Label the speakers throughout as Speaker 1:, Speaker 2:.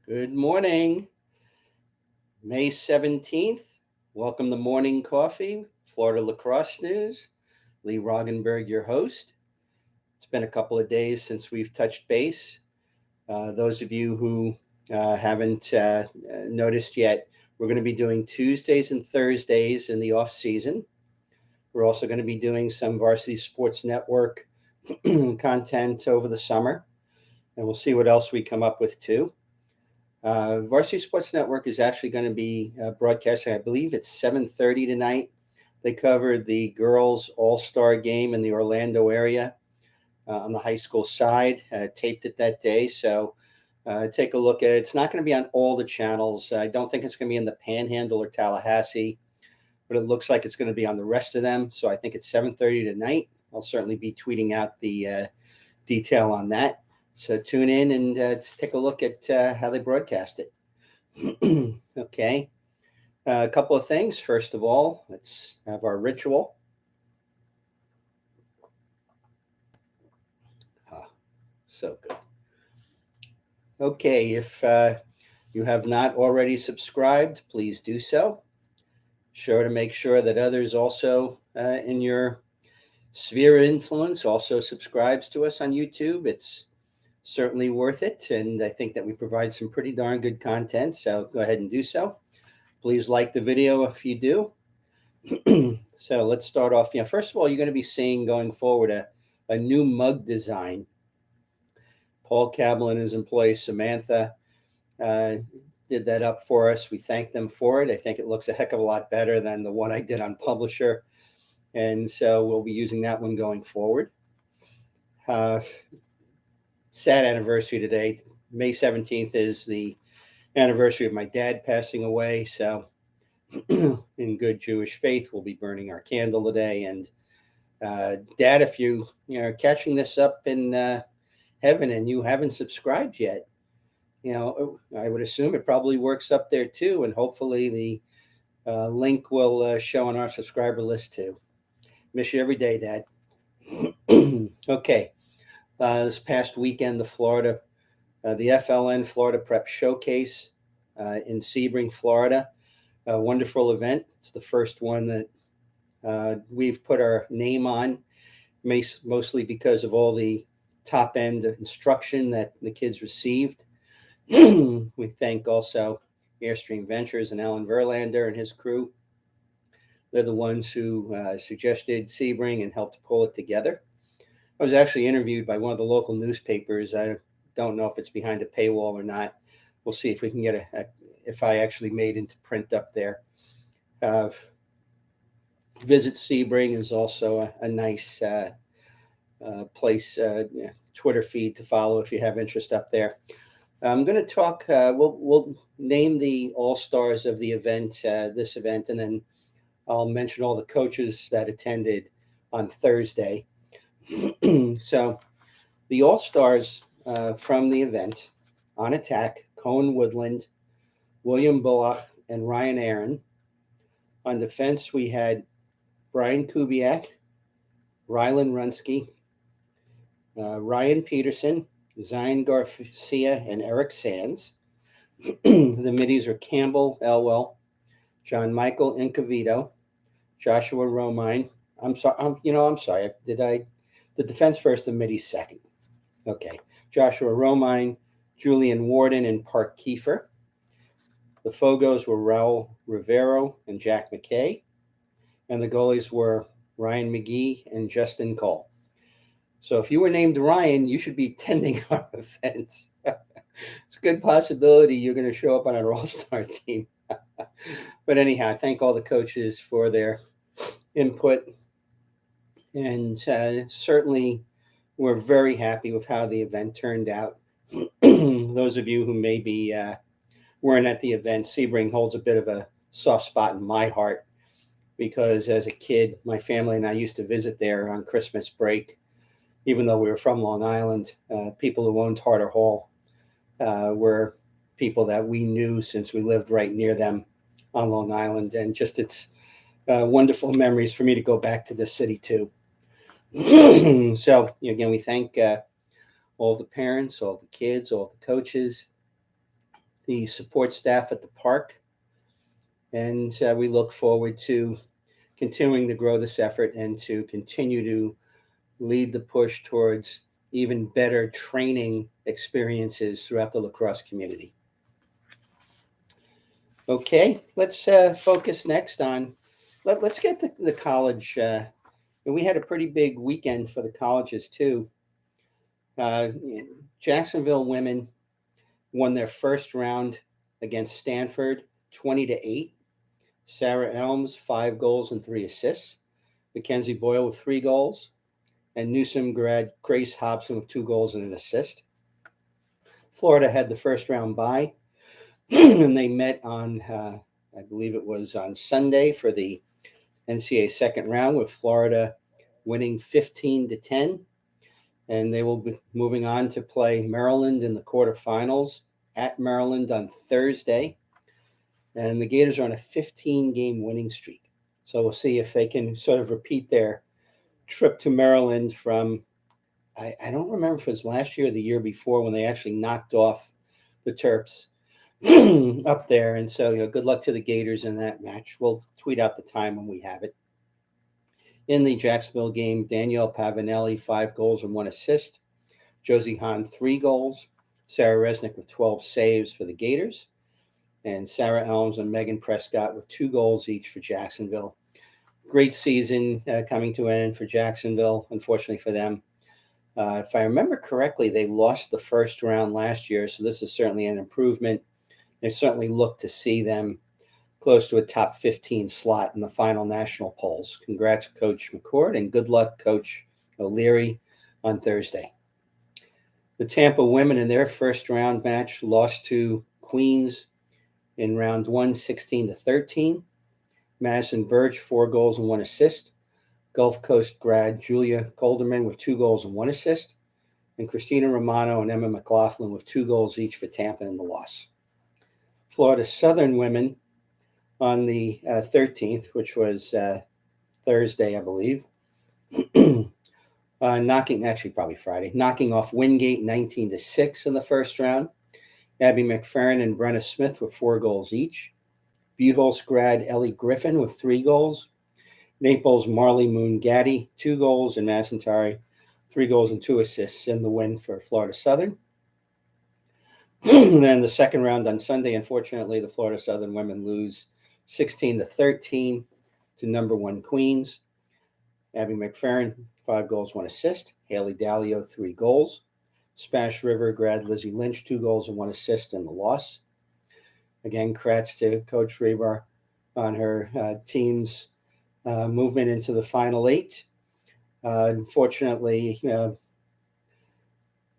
Speaker 1: Good morning, May 17th. Welcome to Morning Coffee, Florida Lacrosse News. Lee Roggenberg, your host. It's been a couple of days since we've touched base. Those of you who haven't noticed yet, we're going to be doing Tuesdays and Thursdays in the off season. We're also going to be doing some Varsity Sports Network content over the summer, and we'll see what else we come up with too. Varsity Sports Network is actually going to be broadcasting, I believe it's 7:30 tonight. They covered the girls' all-star game in the Orlando area on the high school side. Taped it that day, so take a look at it. It's not going to be on all the channels. I don't think it's going to be in the Panhandle or Tallahassee, but it looks like it's going to be on the rest of them. So I think it's 7:30 tonight. I'll certainly be tweeting out the detail on that. So tune in and take a look at how they broadcast it. Okay. A couple of things. First of all, let's have our ritual. So good. Okay. If you have not already subscribed, please do so. Sure to make sure that others also in your sphere of influence also subscribes to us on YouTube. It's certainly worth it, and I think that we provide some pretty darn good content, so go ahead and do so. Please like the video if you do. So let's start off. First of all, you're going to be seeing going forward a new mug design. Paul Cabell and his employee Samantha did that up for us. We thank them for it. I think it looks a heck of a lot better than the one I did on Publisher, and so we'll be using that one going forward. Sad anniversary today. May 17th is the anniversary of my dad passing away. So in good Jewish faith, we'll be burning our candle today. And Dad, if you are catching this up in heaven and you haven't subscribed yet, I would assume it probably works up there too. And hopefully the link will show on our subscriber list too. Miss you every day, Dad. Okay. This past weekend, the FLN Florida Prep Showcase in Sebring, Florida. A wonderful event. It's the first one that we've put our name on, mostly because of all the top-end instruction that the kids received. We thank also Airstream Ventures and Alan Verlander and his crew. They're the ones who suggested Sebring and helped pull it together. I was actually interviewed by one of the local newspapers. I don't know if it's behind a paywall or not. We'll see if we can get if I actually made into print up there. Visit Sebring is also a nice place, Twitter feed to follow if you have interest up there. I'm going to talk, we'll name the all-stars of the event, this event, and then I'll mention all the coaches that attended on Thursday. So the all-stars from the event: on attack, Cohen Woodland, William Bullock, and Ryan Aaron. On defense, we had Brian Kubiak, Rylan Runsky, Ryan Peterson, Zion Garcia, and Eric Sands. The middies are Campbell Elwell, John Michael Incavito, Joshua Romine. I'm sorry. The defense first, the middies second. Okay. Joshua Romine, Julian Warden, and Park Kiefer. The Fogos were Raul Rivero and Jack McKay. And the goalies were Ryan McGee and Justin Cole. So if you were named Ryan, you should be attending our events. It's a good possibility you're going to show up on our all-star team. But anyhow, I thank all the coaches for their input. And certainly we're very happy with how the event turned out. Those of you who maybe weren't at the event, Sebring holds a bit of a soft spot in my heart because as a kid, my family and I used to visit there on Christmas break. Even though we were from Long Island, people who owned Harder Hall were people that we knew since we lived right near them on Long Island. And just it's wonderful memories for me to go back to the city too. So again, we thank all the parents, all the kids, all the coaches. the support staff at the park. And we look forward to continuing to grow this effort and to continue to lead the push towards even better training experiences throughout the lacrosse community. Okay, let's focus next on, let's get the college. And we had a pretty big weekend for the colleges too. Jacksonville women won their first round against Stanford 20-8. Sarah Elms, 5 goals and 3 assists. Mackenzie Boyle with 3 goals. And Newsom grad Grace Hobson with 2 goals and an assist. Florida had the first round bye, and they met on, I believe it was on Sunday for the NCAA second round, with Florida winning 15-10. And they will be moving on to play Maryland in the quarterfinals at Maryland on Thursday. And the Gators are on a 15-game winning streak. So we'll see if they can sort of repeat their trip to Maryland from, I don't remember if it was last year or the year before, when they actually knocked off the Terps up there. And so, good luck to the Gators in that match. We'll tweet out the time when we have it. In the Jacksonville game, Danielle Pavanelli, 5 goals and 1 assist. Josie Hahn, 3 goals. Sarah Resnick with 12 saves for the Gators. And Sarah Elms and Megan Prescott with 2 goals each for Jacksonville. Great season coming to an end for Jacksonville, unfortunately for them. If I remember correctly, they lost the first round last year, so this is certainly an improvement. They certainly look to see them close to a top 15 slot in the final national polls. Congrats, Coach McCord, and good luck, Coach O'Leary, on Thursday. The Tampa women in their first round match lost to Queens in round 1, 16-13. Madison Birch, 4 goals and 1 assist. Gulf Coast grad Julia Colderman with 2 goals and 1 assist. And Christina Romano and Emma McLaughlin with 2 goals each for Tampa in the loss. Florida Southern women on the 13th, which was Thursday, I believe, probably Friday, knocking off Wingate 19-6 in the first round. Abby McFerrin and Brenna Smith with 4 goals each. Buchholz grad Ellie Griffin with 3 goals. Naples Marley Moon Gaddy, 2 goals, and Madison Tari, 3 goals and 2 assists in the win for Florida Southern. Then the second round on Sunday, unfortunately, the Florida Southern women lose 16-13 to number 1 Queens. Abby McFerrin, 5 goals, 1 assist. Haley Dalio, 3 goals. Spanish River grad Lizzie Lynch, 2 goals and 1 assist in the loss. Again, congrats to Coach Rebar on her team's movement into the Final 8. Unfortunately,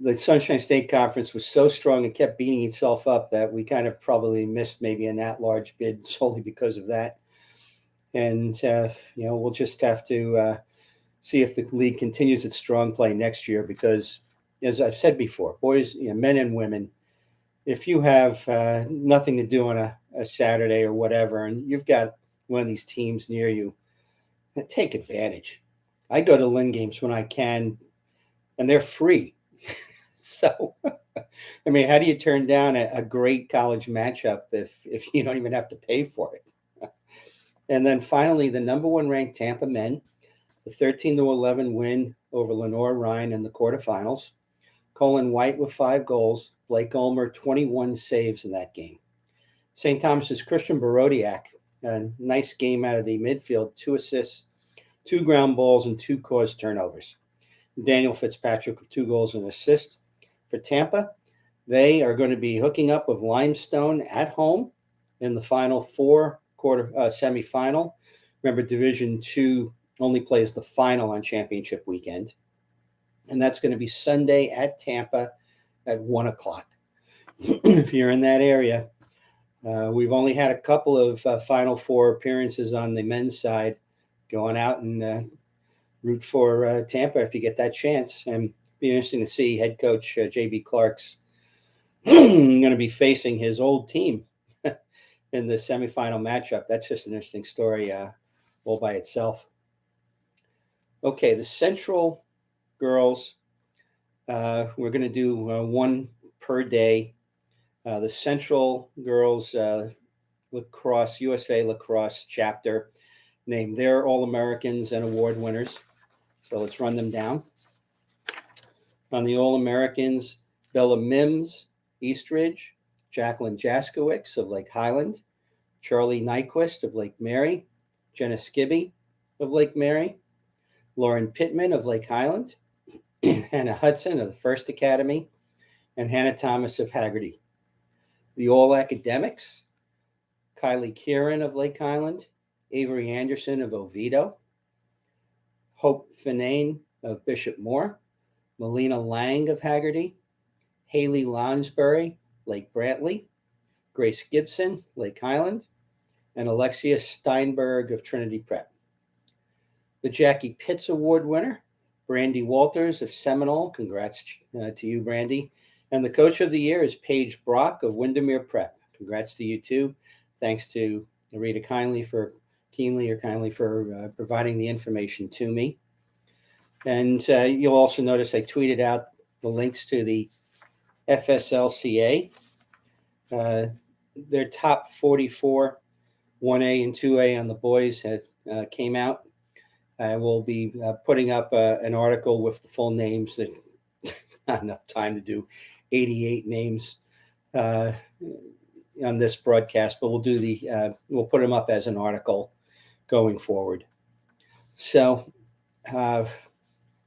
Speaker 1: the Sunshine State Conference was so strong and kept beating itself up that we kind of probably missed maybe an at-large bid solely because of that. And, we'll just have to see if the league continues its strong play next year, because, as I've said before, boys, men and women, if you have nothing to do on a Saturday or whatever, and you've got one of these teams near you, take advantage. I go to Lynn games when I can, and they're free. So, I mean, how do you turn down a great college matchup if you don't even have to pay for it? And then finally, the number 1 ranked Tampa men, the 13-11 win over Lenore Ryan in the quarterfinals. Colin White with 5 goals. Blake Ulmer, 21 saves in that game. St. Thomas's Christian Barodiak, a nice game out of the midfield, 2 assists, 2 ground balls, and 2 caused turnovers. Daniel Fitzpatrick with 2 goals and an assist. For Tampa, they are going to be hooking up with Limestone at home in the Final Four semifinal. Remember, Division II only plays the final on championship weekend. And that's going to be Sunday at Tampa at 1 o'clock. If you're in that area, we've only had a couple of Final Four appearances on the men's side. Going out and root for Tampa if you get that chance. And be interesting to see head coach J.B. Clark's going to be facing his old team in the semifinal matchup. That's just an interesting story all by itself. Okay, the Central girls, we're going to do 1 per day The Central Girls Lacrosse, USA Lacrosse chapter named their All-Americans and award winners. So let's run them down. On the All-Americans, Bella Mims, Eastridge, Jacqueline Jaskowicz of Lake Highland, Charlie Nyquist of Lake Mary, Jenna Skibby of Lake Mary, Lauren Pittman of Lake Highland, Hannah Hudson of the First Academy, and Hannah Thomas of Haggerty. The All Academics, Kylie Kieran of Lake Highland, Avery Anderson of Oviedo, Hope Finane of Bishop Moore, Melina Lang of Haggerty, Haley Lonsbury, Lake Brantley, Grace Gibson, Lake Highland, and Alexia Steinberg of Trinity Prep. The Jackie Pitts Award winner, Brandy Walters of Seminole. Congrats to you, Brandy. And the Coach of the Year is Paige Brock of Windermere Prep. Congrats to you, too. Thanks to Rita kindly for providing the information to me. And you'll also notice I tweeted out the links to the FSLCA. Their top 44, 1A and 2A on the boys came out. I will be putting up an article with the full names. That not enough time to do 88 names on this broadcast, but we'll put them up as an article going forward. So,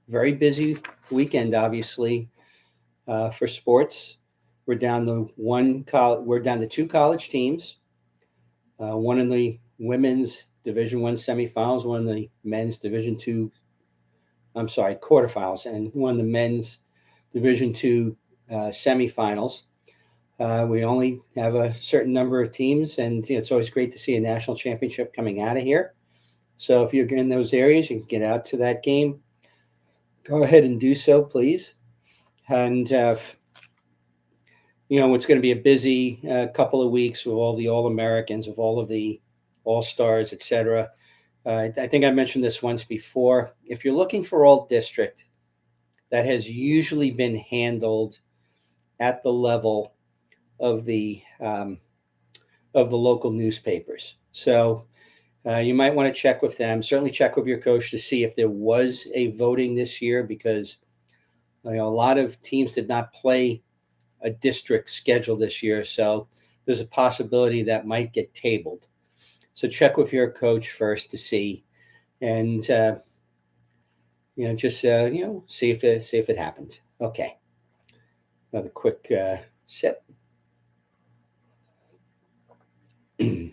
Speaker 1: very busy weekend, obviously, for sports. We're down to two college teams. One in the women's Division I semifinals, one in the men's quarterfinals, and one in the men's Division II semifinals. We only have a certain number of teams, and it's always great to see a national championship coming out of here. So if you're in those areas, you can get out to that game. Go ahead and do so, please. And, it's going to be a busy couple of weeks with all the All-Americans, with all of the All-Stars, et cetera. I think I mentioned this once before. If you're looking for All-District, that has usually been handled at the level of the local newspapers. So you might want to check with them. Certainly check with your coach to see if there was a voting this year, because a lot of teams did not play a district schedule this year. So there's a possibility that might get tabled. So check with your coach first to see, and see if it happened. Okay. Another quick sip. All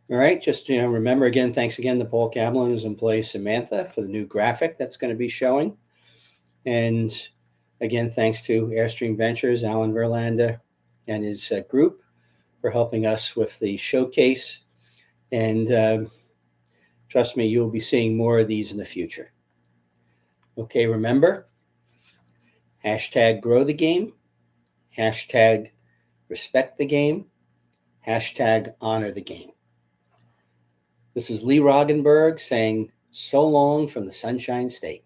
Speaker 1: right. Just remember again. Thanks again to Paul Cablin, who's in place, Samantha, for the new graphic that's going to be showing, and again, thanks to Airstream Ventures, Alan Verlander and his group for helping us with the showcase. And trust me, you'll be seeing more of these in the future. Okay, remember, #grow the game, #respect the game, #honor the game. This is Lee Roggenberg saying so long from the Sunshine State.